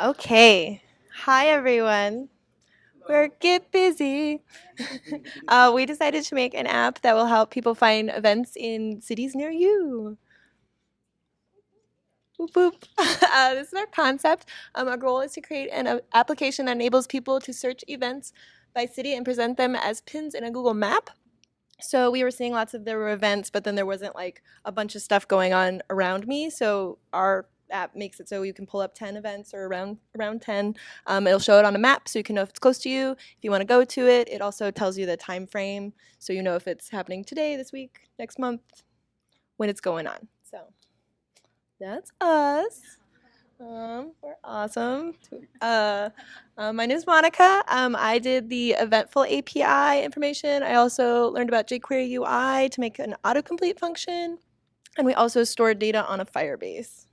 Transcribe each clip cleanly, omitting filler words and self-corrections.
Okay. Hi, everyone. We're Get Busy. We decided to make an app that will help people find events in cities near you. Boop, boop. This is our concept. Our goal is to create an application that enables people to search events by city and present them as pins in a Google map. So we were seeing lots of there were events, but then there wasn't like a bunch of stuff going on around me. So our app makes it so you can pull up 10 events or around 10. It'll show it on a map so you can know if it's close to you. If you want to go to it, it also tells you the time frame so you know if it's happening today, this week, next month, when it's going on. So that's us. We're awesome. My name is Monica. I did the Eventful API information. I also learned about jQuery UI to make an autocomplete function. And we also stored data on a Firebase.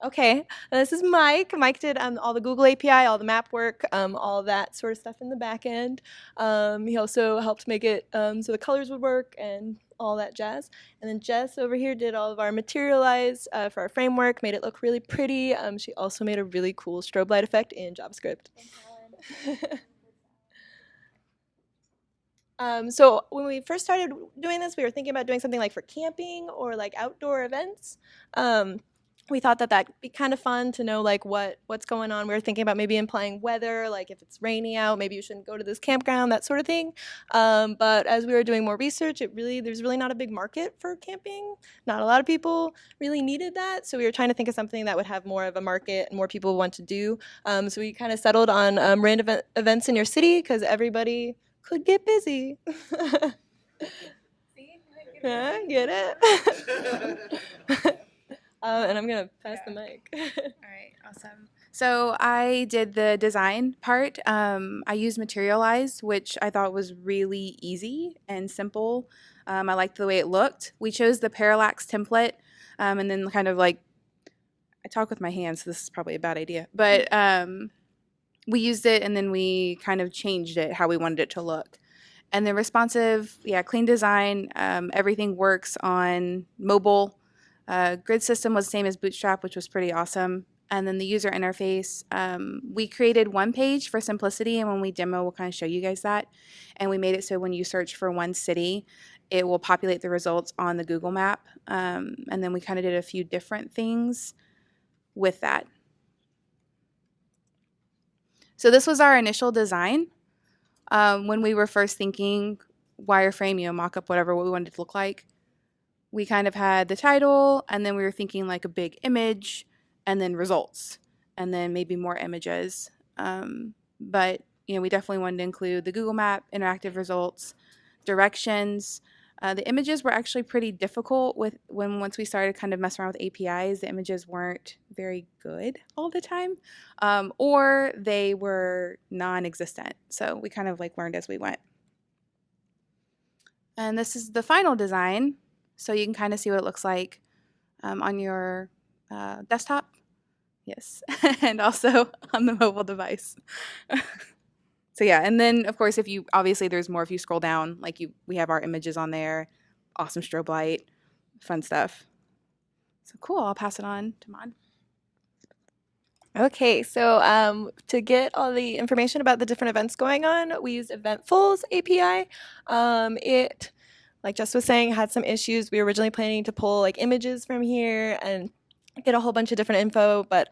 Okay, this is Mike. Mike did all the Google API, all the map work, all that sort of stuff in the back end. He also helped make it so the colors would work and all that jazz. And then Jess over here did all of our materialize for our framework, made it look really pretty. She also made a really cool strobe light effect in JavaScript. So when we first started doing this, we were thinking about doing something like for camping or like outdoor events. We thought that that'd be kind of fun to know like what's going on. We were thinking about maybe implying weather, like if it's rainy out, maybe you shouldn't go to this campground, that sort of thing. But as we were doing more research, there's really not a big market for camping. Not a lot of people really needed that. So we were trying to think of something that would have more of a market and more people want to do. So we kind of settled on random events in your city because everybody could get busy. Get it? And I'm gonna pass the mic. All right, awesome. So I did the design part. I used Materialize, which I thought was really easy and simple. I liked the way it looked. We chose the parallax template, and then kind of like I talk with my hands, so this is probably a bad idea. But we used it, and then we kind of changed it how we wanted it to look. And then responsive, clean design. Everything works on mobile. Grid system was the same as Bootstrap, which was pretty awesome. And then the user interface, we created one page for simplicity, and when we demo, we'll kind of show you guys that. And we made it so when you search for one city, it will populate the results on the Google map. And then we kind of did a few different things with that. So this was our initial design. When we were first thinking wireframe, mock-up, whatever, what we wanted it to look like. We kind of had the title, and then we were thinking like a big image, and then results, and then maybe more images. But we definitely wanted to include the Google Map, interactive results, directions. The images were actually pretty difficult once we started kind of messing around with APIs. The images weren't very good all the time, or they were non-existent. So we kind of like learned as we went. And this is the final design. So you can kind of see what it looks like on your desktop. Yes, and also on the mobile device. So yeah, and then of course, obviously there's more if you scroll down, we have our images on there, awesome strobe light, fun stuff. So cool, I'll pass it on to Mon. Okay, so to get all the information about the different events going on, we used Eventful's API. It, like Jess was saying, had some issues. We were originally planning to pull like images from here and get a whole bunch of different info, but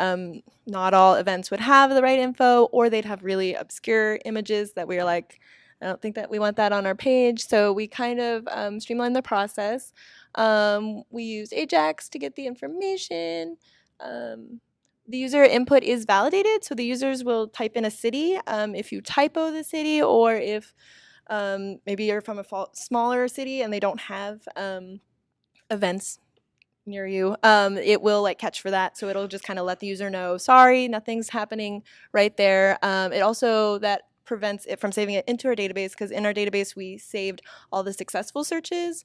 not all events would have the right info, or they'd have really obscure images that we were like, I don't think that we want that on our page. So we kind of streamlined the process. We used Ajax to get the information. The user input is validated, so the users will type in a city. If you typo the city, or if maybe you're from a smaller city and they don't have events near you, it will like catch for that, so it'll just kind of let the user know, sorry, nothing's happening right there. It also that prevents it from saving it into our database, because in our database we saved all the successful searches,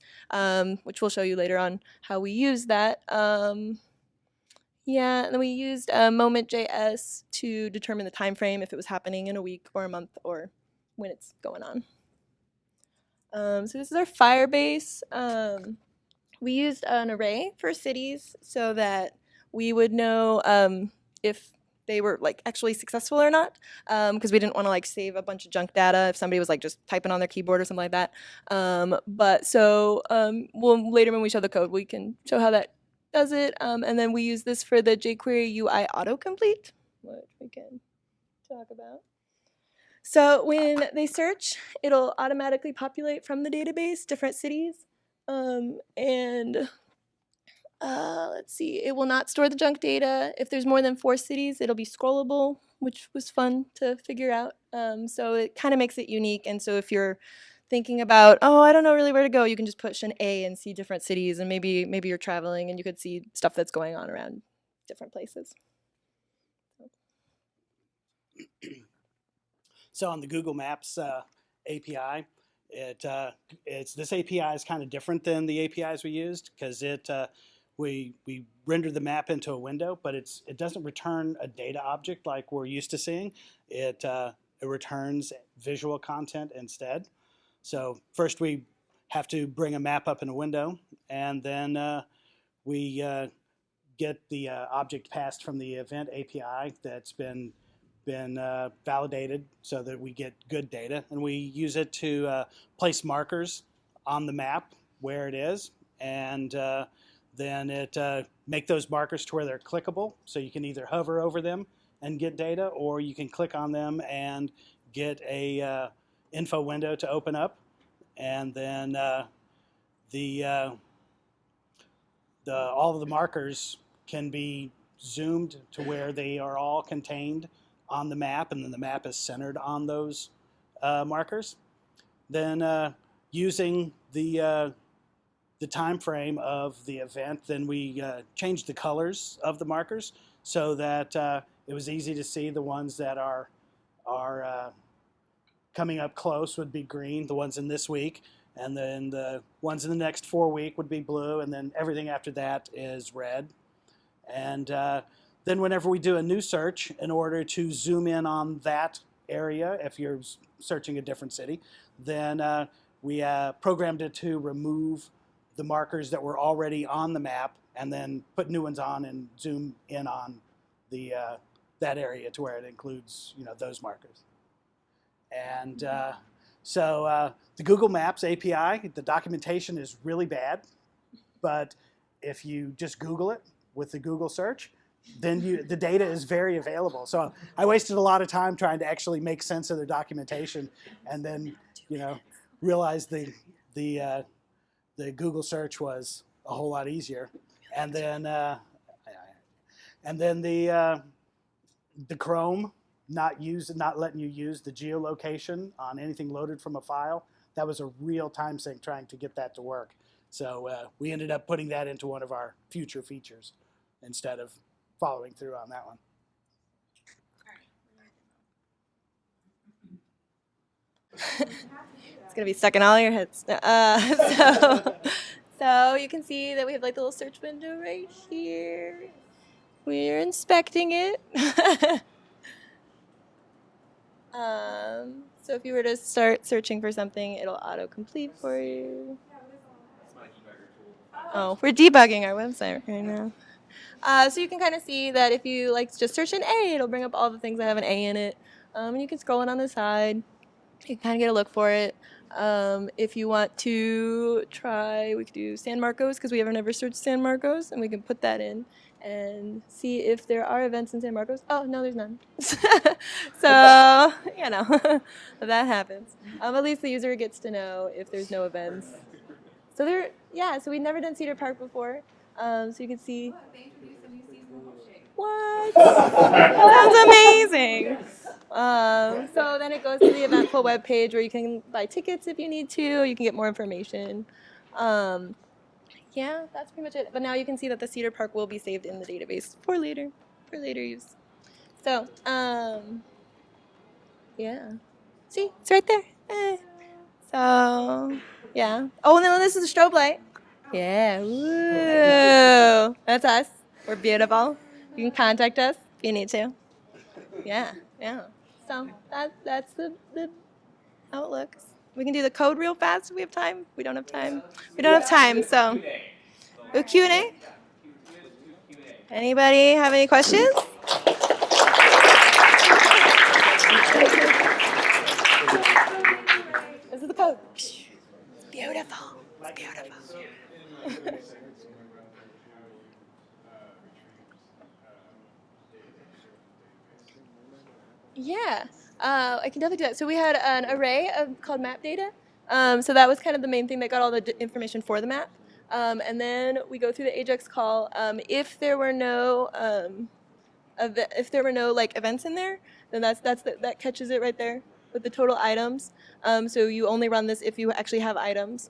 which we'll show you later on how we use that. Yeah, and then we used moment.js to determine the time frame, if it was happening in a week or a month or when it's going on. So this is our Firebase. We used an array for cities so that we would know if they were like actually successful or not, because we didn't want to like save a bunch of junk data if somebody was like just typing on their keyboard or something like that. Well, later when we show the code, we can show how that does it. And then we use this for the jQuery UI autocomplete, which we can talk about. So when they search, it'll automatically populate from the database different cities. Let's see, it will not store the junk data. If there's more than 4 cities, it'll be scrollable, which was fun to figure out. So it kind of makes it unique. And so if you're thinking about, oh, I don't know really where to go, you can just push an A and see different cities, and maybe you're traveling and you could see stuff that's going on around different places. So on the Google Maps API, this API is kind of different than the APIs we used, because we render the map into a window, but it doesn't return a data object like we're used to seeing. It returns visual content instead. So first we have to bring a map up in a window, and then we get the object passed from the event API that's been validated so that we get good data, and we use it to place markers on the map where it is, and then it make those markers to where they're clickable, so you can either hover over them and get data, or you can click on them and get a info window to open up, and then all of the markers can be zoomed to where they are all contained on the map, and then the map is centered on those markers. Then using the time frame of the event, then we changed the colors of the markers so that it was easy to see. The ones that are coming up close would be green, the ones in this week, and then the ones in the next 4 week would be blue, and then everything after that is red. And then whenever we do a new search, in order to zoom in on that area, if you're searching a different city, then we programmed it to remove the markers that were already on the map, and then put new ones on and zoom in on that area to where it includes those markers. And so the Google Maps API, the documentation is really bad, but if you just Google it with the Google search, then the data is very available. So I wasted a lot of time trying to actually make sense of their documentation, and then realized the Google search was a whole lot easier. And then the Chrome not letting you use the geolocation on anything loaded from a file. That was a real time sink trying to get that to work. So we ended up putting that into one of our future features instead of following through on that one. It's gonna be stuck in all your heads. So you can see that we have like the little search window right here. We're inspecting it. So if you were to start searching for something, it'll autocomplete for you. Oh, we're debugging our website right now. So you can kind of see that if you just search an A, it'll bring up all the things that have an A in it. And you can scroll it on the side. You can kind of get a look for it. If you want to try, we could do San Marcos, because we haven't ever searched San Marcos, and we can put that in and see if there are events in San Marcos. Oh, no, there's none. So, that happens. At least the user gets to know if there's no events. So so we'd never done Cedar Park before. So you can see. What? Sounds amazing. So then it goes to the Eventful webpage where you can buy tickets if you need to. You can get more information. Yeah, that's pretty much it. But now you can see that the Cedar Park will be saved in the database for later use. So, yeah. See, it's right there. So, yeah. Oh, and then this is a strobe light. Yeah. Woo. That's us. We're beautiful. You can contact us if you need to. Yeah. So that's the how it looks. We can do the code real fast if we have time. We don't have time. So Q&A. Anybody have any questions? beautiful. Yeah, I can definitely do that. So we had an array called map data. So that was kind of the main thing that got all the information for the map. And then we go through the Ajax call. If there were no if there were no like events in there, then that catches it right there with the total items. So you only run this if you actually have items,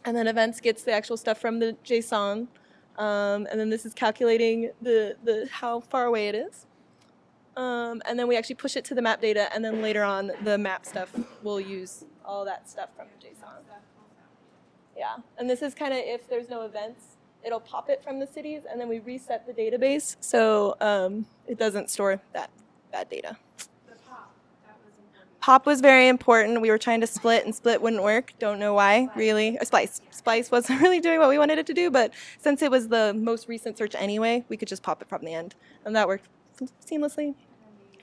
and then events gets the actual stuff from the JSON, and then this is calculating the how far away it is. And then we actually push it to the map data, and then later on the map stuff will use all that stuff from JSON. Yeah, and this is kind of if there's no events, it'll pop it from the cities, and then we reset the database so it doesn't store that data. Pop was very important. We were trying to split, and split wouldn't work. Don't know why, really. Splice. Splice wasn't really doing what we wanted it to do, but since it was the most recent search anyway, we could just pop it from the end, and that worked seamlessly.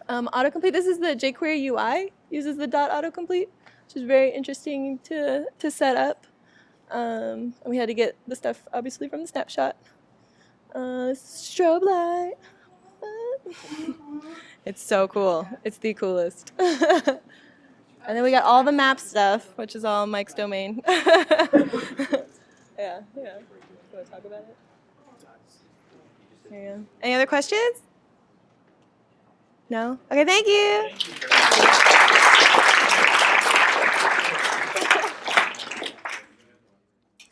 Autocomplete, this is the jQuery UI, uses the dot autocomplete, which is very interesting to set up. And we had to get the stuff, obviously, from the snapshot. Strobe light. It's so cool. It's the coolest. And then we got all the map stuff, which is all Mike's domain. Yeah. You want to talk about it? There you go. Any other questions? No? Okay, thank you.